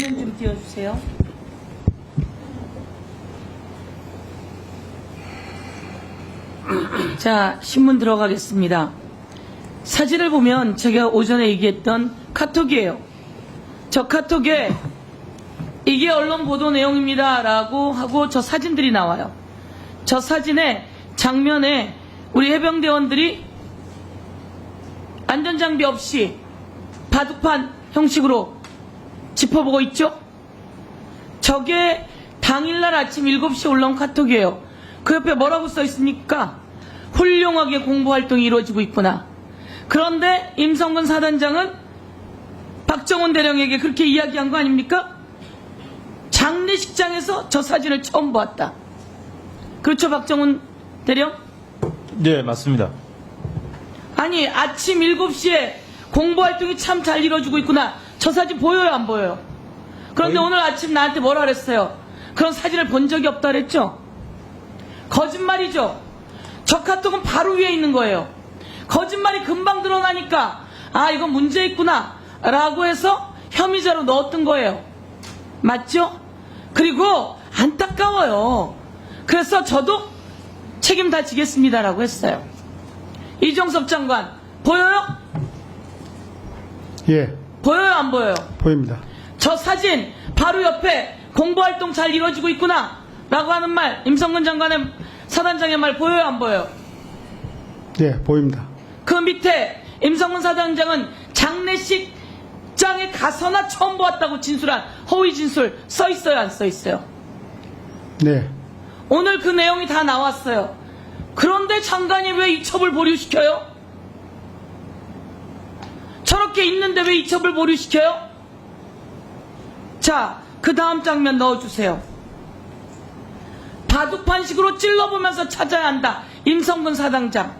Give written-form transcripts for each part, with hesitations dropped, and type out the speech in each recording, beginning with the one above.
화면 좀 띄워주세요. 자, 신문 들어가겠습니다. 사진을 보면 제가 오전에 얘기했던 카톡이에요. 저 카톡에 이게 언론 보도 내용입니다 라고 하고 저 사진들이 나와요. 저 사진에 장면에 우리 해병대원들이 안전장비 없이 바둑판 형식으로 짚어보고 있죠. 저게 당일날 아침 7시에 올라온 카톡이에요. 그 옆에 뭐라고 써 있습니까? 훌륭하게 공부활동이 이루어지고 있구나. 그런데 임성근 사단장은 박정훈 대령에게 그렇게 이야기한 거 아닙니까? 장례식장에서 저 사진을 처음 보았다. 그렇죠, 박정훈 대령? 네, 맞습니다. 아니, 아침 7시에 공부활동이 참 잘 이루어지고 있구나. 저 사진 보여요, 안 보여요? 그런데 오늘 아침 나한테 뭐라 그랬어요? 그런 사진을 본 적이 없다 그랬죠? 거짓말이죠? 저 카톡은 바로 위에 있는 거예요. 거짓말이 금방 드러나니까 아, 이건 문제 있구나 라고 해서 혐의자로 넣었던 거예요. 맞죠? 그리고 안타까워요. 그래서 저도 책임 다 지겠습니다라고 했어요. 이종섭 장관 보여요? 예, 보여요, 안 보여요? 보입니다. 저 사진 바로 옆에 공부활동 잘 이루어지고 있구나 라고 하는 말, 임성근 장관의 사단장의 말 보여요, 안 보여요? 예, 보입니다. 그 밑에 임성근 사단장은 장례식장에 가서나 처음 보았다고 진술한 허위 진술 써 있어요, 안 써 있어요? 네, 오늘 그 내용이 다 나왔어요. 그런데 장관이 왜 이첩을 보류시켜요? 저렇게 있는데 왜 이첩을 보류시켜요? 자, 그 다음 장면 넣어주세요. 바둑판식으로 찔러보면서 찾아야 한다. 임성근 사단장.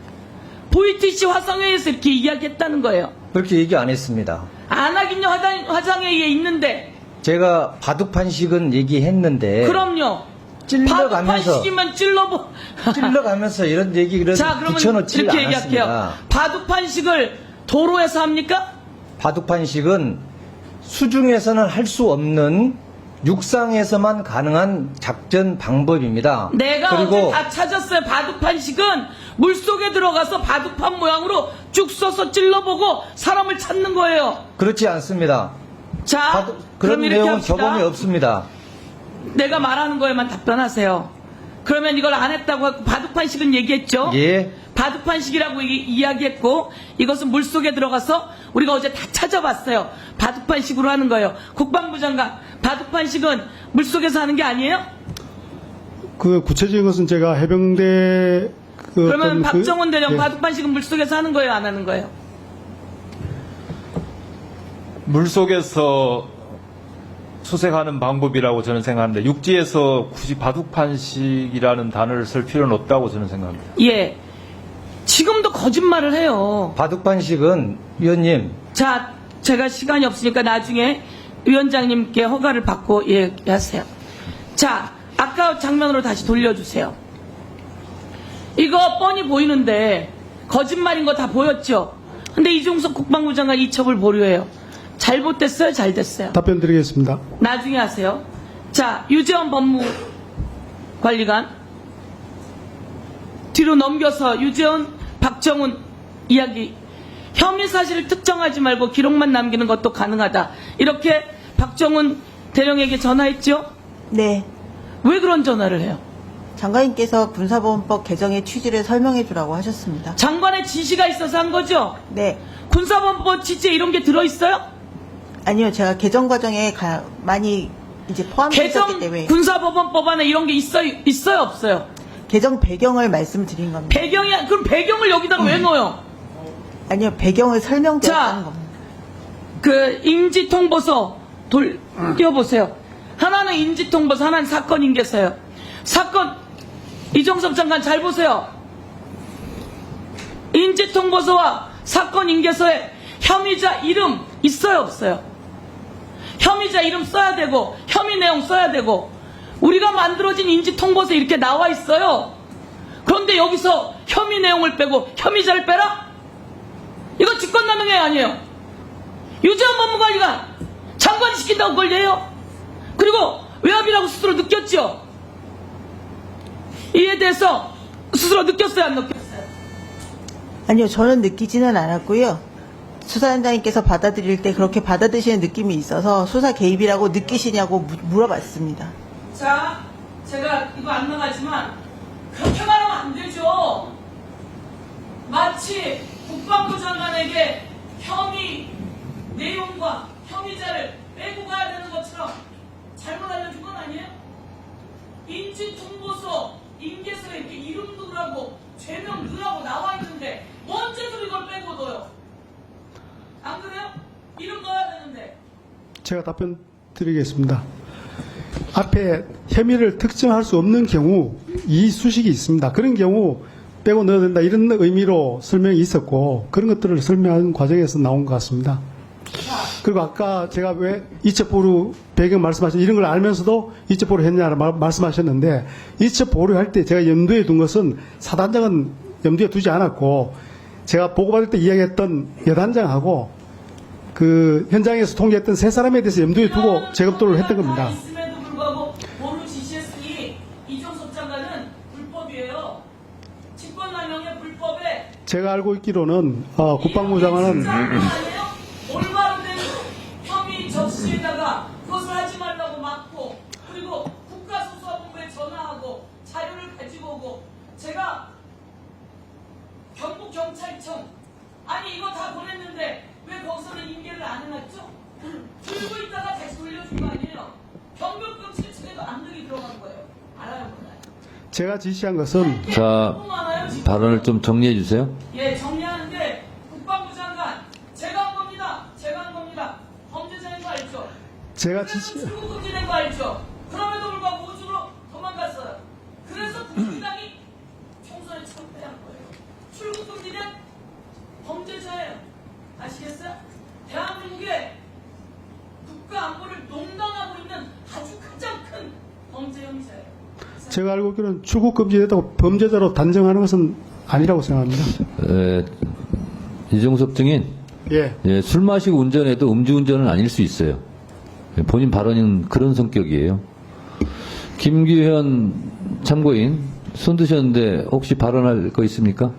VTC 화상회의에서 이렇게 이야기했다는 거예요. 그렇게 얘기 안 했습니다. 안 하긴요, 화상회의에 있는데. 제가 바둑판식은 얘기했는데 그럼요. 찔러가면서 바둑판식이면 찔러가면서 이런 얘기를 자, 그러면 붙여놓지 이렇게 않았습니다. 얘기할게요. 바둑판식을 도로에서 합니까? 바둑판식은 수중에서는 할 수 없는 육상에서만 가능한 작전 방법입니다. 내가 그리고 어제 다 찾았어요. 바둑판식은 물속에 들어가서 바둑판 모양으로 쭉 써서 찔러보고 사람을 찾는 거예요. 그렇지 않습니다. 자, 그런 그럼 이렇게 내용은 합시다. 적용이 없습니다. 내가 말하는 거에만 답변하세요. 그러면 이걸 안 했다고 하고 바둑판식은 얘기했죠? 예. 바둑판식이라고 이야기했고 이것은 물속에 들어가서 우리가 어제 다 찾아봤어요. 바둑판식으로 하는 거예요. 국방부 장관, 바둑판식은 물속에서 하는 게 아니에요? 그 구체적인 것은 제가 해병대 그러면 박정훈 대령 예, 바둑판식은 물속에서 하는 거예요, 안 하는 거예요? 물속에서 수색하는 방법이라고 저는 생각하는데 육지에서 굳이 바둑판식이라는 단어를 쓸 필요는 없다고 저는 생각합니다. 예. 지금도 거짓말을 해요. 바둑판식은 위원님 자, 제가 시간이 없으니까 나중에 위원장님께 허가를 받고 얘기하세요. 자, 아까 장면으로 다시 돌려주세요. 이거 뻔히 보이는데 거짓말인 거 다 보였죠? 근데 이종석 국방부 장관 이첩을 보류해요. 잘못됐어요? 잘 됐어요? 답변 드리겠습니다. 나중에 하세요. 자, 유재원 법무관리관 뒤로 넘겨서 유재원, 박정훈 이야기. 혐의 사실을 특정하지 말고 기록만 남기는 것도 가능하다. 이렇게 박정훈 대령에게 전화했죠? 네. 왜 그런 전화를 해요? 장관님께서 군사보험법 개정의 취지를 설명해 주라고 하셨습니다. 장관의 지시가 있어서 한 거죠? 네. 군사법법 취지에 이런 게 들어있어요? 아니요, 제가 개정 과정에 많이 이제 포함되어 있었기 개정 때문에 군사법원법 안에 이런 게 있어요, 없어요? 개정 배경을 말씀드린 겁니다. 그럼 배경을 여기다 왜 넣어요? 아니요, 배경을 설명드렸다는 자, 겁니다. 그 인지통보서 띄워보세요. 하나는 인지통보서, 하나는 사건인계서요. 사건, 이종섭 장관 잘 보세요. 인지통보서와 사건인계서에 혐의자 이름 있어요, 없어요? 혐의자 이름 써야 되고 혐의 내용 써야 되고 우리가 만들어진 인지통보서에 이렇게 나와 있어요. 그런데 여기서 혐의 내용을 빼고 혐의자를 빼라? 이거 직권남용이 아니에요. 유재원 법무관리관 상관시킨다고 걸려요? 그리고 외압이라고 스스로 느꼈죠? 이에 대해서 스스로 느꼈어요, 안 느꼈어요? 아니요, 저는 느끼지는 않았고요. 수사단장님께서 받아들일 때 그렇게 받아들이시는 느낌이 있어서 수사 개입이라고 느끼시냐고 물어봤습니다. 자, 제가 이거 안 나가지만 그렇게 말하면 안 되죠. 마치 국방부 장관에게 혐의 내용과 혐의자를 빼고 가야 되는 것처럼 잘못 알려준 건 아니에요? 인지통보서, 인계서에 이렇게 이름 넣으라고 죄명 넣으라고 나와 있는데 뭔 죄로 이걸 빼고 넣어요? 안 그래요? 이름 넣어야 되는데. 제가 답변 드리겠습니다. 앞에 혐의를 특정할 수 없는 경우 이 수식이 있습니다. 그런 경우 빼고 넣어야 된다 이런 의미로 설명이 있었고 그런 것들을 설명하는 과정에서 나온 것 같습니다. 그리고 아까 제가 왜 이첩보류 배경 말씀하신 이런 걸 알면서도 이첩보류 했냐고 말씀하셨는데 이첩 보류할 때 제가 염두에 둔 것은 사단장은 염두에 두지 않았고 제가 보고받을 때 이야기했던 여단장하고 그 현장에서 통제했던 세 사람에 대해서 염두에 두고 재검토를 했던 겁니다. 있음에도 불구하고 보류 지시했으니 이종섭 장관은 불법이에요. 직권남용의 불법에 제가 알고 있기로는 국방부 장관은 올바로 된 혐의 적시에다가 그것을 하지 말라고 막고 그리고 국가수사본부에 전화하고 자료를 가지고 오고 제가 경북경찰청 아니 이거 다 보냈는데 왜 거기서는 인계를 안 해놨죠? 들고 있다가 다시 돌려준 거 아니에요? 경북경찰 측에도 압력이 들어간 거예요. 알아요, 몰라요? 제가 지시한 것은 자, 발언을 좀 정리해 주세요. 예, 정리하는데 국방부 장관 제가 한 겁니다. 제가 한 겁니다. 범죄자인 거 알죠? 제가 그래서 출국금지된 거 알죠? 그럼에도 불구하고 우주로 도망갔어요. 그래서 국민당이 총선에 참패한 거예요. 출국금지된 범죄자예요. 아시겠어요? 대한민국의 국가 안보를 농단하고 있는 아주 가장 큰 범죄 혐의자예요. 제가 알고 있기로는 출국 금지됐다고 범죄자로 단정하는 것은 아니라고 생각합니다. 이종섭 증인, 예. 예, 술 마시고 운전해도 음주운전은 아닐 수 있어요. 예, 본인 발언은 그런 성격이에요. 김규현 참고인 손 드셨는데 혹시 발언할 거 있습니까?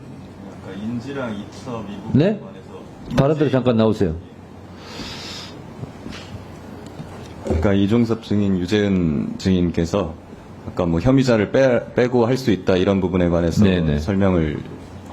그러니까 인지랑 이첩 이 부분에 네? 관해서 발언대로 잠깐 나오세요. 그러니까 이종섭 증인, 유재은 증인께서 아까 뭐 혐의자를 빼고 할 수 있다 이런 부분에 관해서 네네. 설명을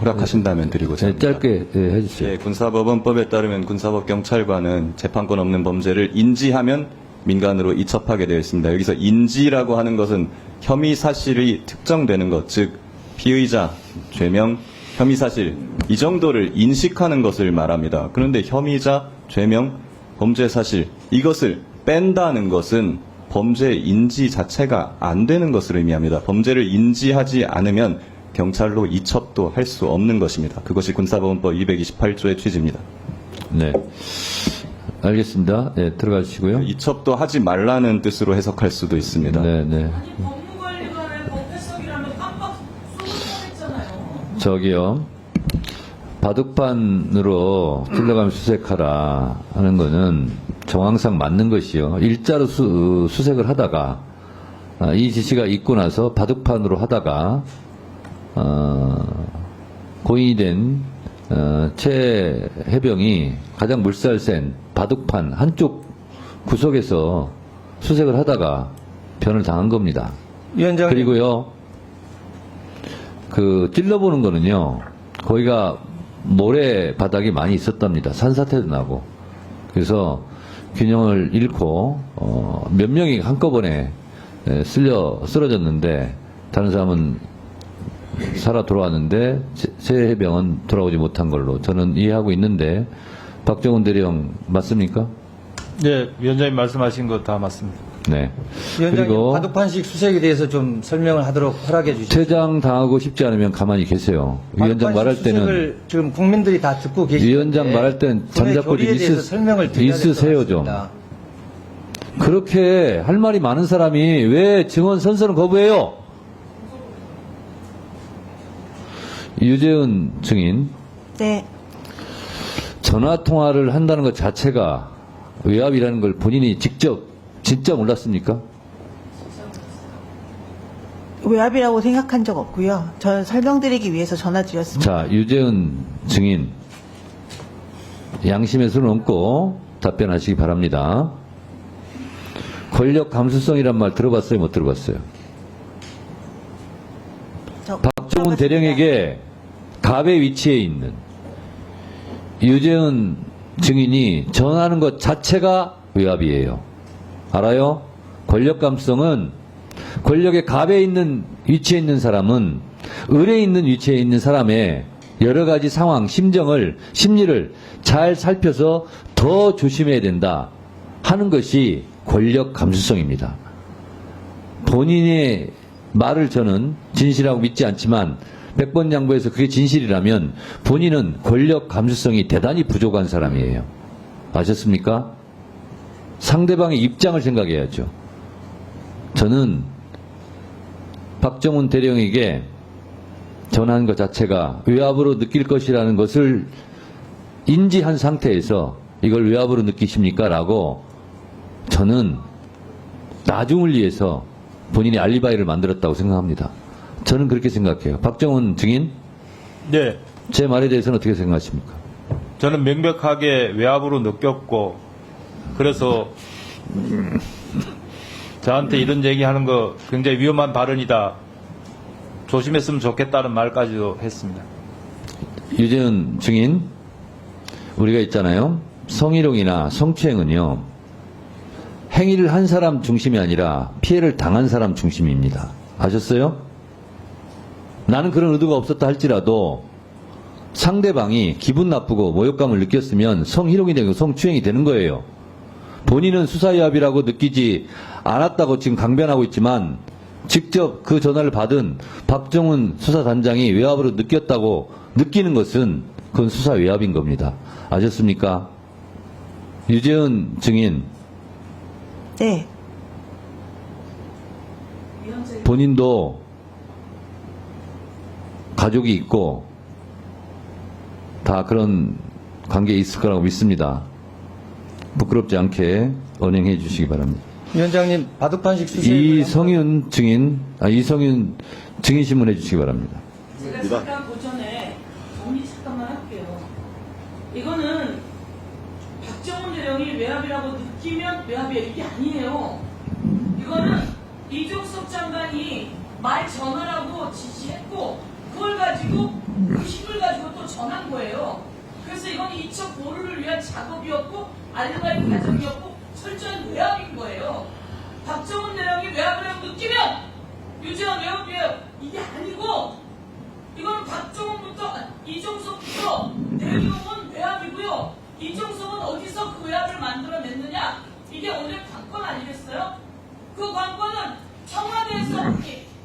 허락하신다면 드리고 네, 싶습니다. 짧게 예, 해주세요. 예, 군사법원법에 따르면 군사법 경찰관은 재판권 없는 범죄를 인지하면 민간으로 이첩하게 되어 있습니다. 여기서 인지라고 하는 것은 혐의 사실이 특정되는 것, 즉 피의자, 죄명, 혐의 사실 이 정도를 인식하는 것을 말합니다. 그런데 혐의자, 죄명, 범죄 사실 이것을 뺀다는 것은 범죄 인지 자체가 안 되는 것을 의미합니다. 범죄를 인지하지 않으면 경찰로 이첩도 할 수 없는 것입니다. 그것이 군사법원법 228조의 취지입니다. 네. 알겠습니다. 예, 들어가 주시고요. 이첩도 하지 말라는 뜻으로 해석할 수도 있습니다. 네, 네. 아니 법무관리관의 법해석이라면 깜빡 쏘고 저기요. 바둑판으로 찔러가면 수색하라 하는 거는 정황상 맞는 것이요. 일자로 수색을 하다가 이 지시가 있고 나서 바둑판으로 하다가 고인이 된 최 해병이 가장 물살 센 바둑판 한쪽 구석에서 수색을 하다가 변을 당한 겁니다. 위원장님. 그리고요, 그 찔러보는 거는요, 거기가 모래 바닥이 많이 있었답니다. 산사태도 나고. 그래서 균형을 잃고 몇 명이 한꺼번에 쓰러졌는데 다른 사람은 살아 돌아왔는데 새 해병은 돌아오지 못한 걸로 저는 이해하고 있는데 박정훈 대령 맞습니까? 예, 위원장님 말씀하신 거 다 맞습니다. 네. 위원장님 그리고 바둑판식 수색에 대해서 좀 설명을 하도록 허락해 주시죠. 퇴장 당하고 싶지 않으면 가만히 계세요. 위원장 말할 때는 수색을 지금 국민들이 다 듣고 계시는데 위원장 말할 땐 잠자코 좀 설명을 드려야 될것 있으세요 좀. 같습니다. 그렇게 할 말이 많은 사람이 왜 증언 선서는 거부해요? 유재은 증인, 네. 전화 통화를 한다는 것 자체가 외압이라는 걸 본인이 직접 진짜 몰랐습니까? 외압이라고 생각한 적 없고요. 저는 설명드리기 위해서 전화드렸습니다. 자, 유재은 증인 양심의 손을 얹고 답변하시기 바랍니다. 권력 감수성이란 말 들어봤어요? 못 들어봤어요? 박종훈 대령에게 갑의 위치에 있는 유재은 증인이 전하는 것 자체가 외압이에요. 알아요? 권력 감수성은 권력의 갑에 있는 위치에 있는 사람은 을에 있는 위치에 있는 사람의 여러 가지 상황, 심리를 잘 살펴서 더 조심해야 된다 하는 것이 권력 감수성입니다. 본인의 말을 저는 진실이라고 믿지 않지만 100번 양보해서 그게 진실이라면 본인은 권력 감수성이 대단히 부족한 사람이에요. 아셨습니까? 상대방의 입장을 생각해야죠. 저는 박정훈 대령에게 전한 것 자체가 외압으로 느낄 것이라는 것을 인지한 상태에서 이걸 외압으로 느끼십니까? 라고 저는 나중을 위해서 본인이 알리바이를 만들었다고 생각합니다. 저는 그렇게 생각해요. 박정훈 증인, 네, 제 말에 대해서는 어떻게 생각하십니까? 저는 명백하게 외압으로 느꼈고 그래서 저한테 이런 얘기하는 거 굉장히 위험한 발언이다. 조심했으면 좋겠다는 말까지도 했습니다. 유재은 증인, 우리가 있잖아요. 성희롱이나 성추행은요, 행위를 한 사람 중심이 아니라 피해를 당한 사람 중심입니다. 아셨어요? 나는 그런 의도가 없었다 할지라도 상대방이 기분 나쁘고 모욕감을 느꼈으면 성희롱이 되고 성추행이 되는 거예요. 본인은 수사위압이라고 느끼지 않았다고 지금 강변하고 있지만 직접 그 전화를 받은 박정훈 수사단장이 외압으로 느꼈다고 느끼는 것은 그건 수사위압인 겁니다. 아셨습니까? 유재은 증인, 네. 본인도 가족이 있고 다 그런 관계에 있을 거라고 믿습니다. 부끄럽지 않게 언행해 주시기 바랍니다. 위원장님, 바둑판식 수색 이성윤 증인 신문해 주시기 바랍니다. 제가 잠깐 그 전에 정리 잠깐만 할게요. 이거는 박정훈 대령이 외압이라고 느끼면 외압이에요. 이게 아니에요. 이거는 이종석 장관이 말 전하라고 지시했고 그걸 가지고 그 힘을 가지고 또 전한 거예요. 그래서 이건 이첩 보루를 위한 작업이었고 알리바이 과정이었고 철저한 외압인 거예요. 박정훈 대령이 외압이라고 느끼면 유재현 외압이에요. 이게 아니고 이건 박정훈부터 이종석부터 내려온 외압이고요. 이종석은 어디서 그 외압을 만들어냈느냐? 이게 오늘 관건 아니겠어요? 그 관건은 청와대에서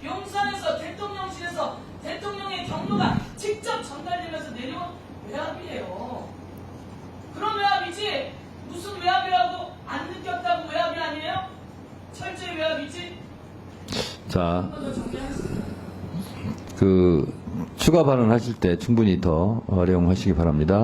용산에서 대통령실에서 대통령의 경로가 직접 전달되면서 내려온 외압이에요. 그런 외압이지 무슨 외압이라고 안 느꼈다고 외압이 아니에요? 철저히 외압이지? 자, 한번 더 정리하겠습니다. 추가 발언하실 때 충분히 더 활용하시기 바랍니다.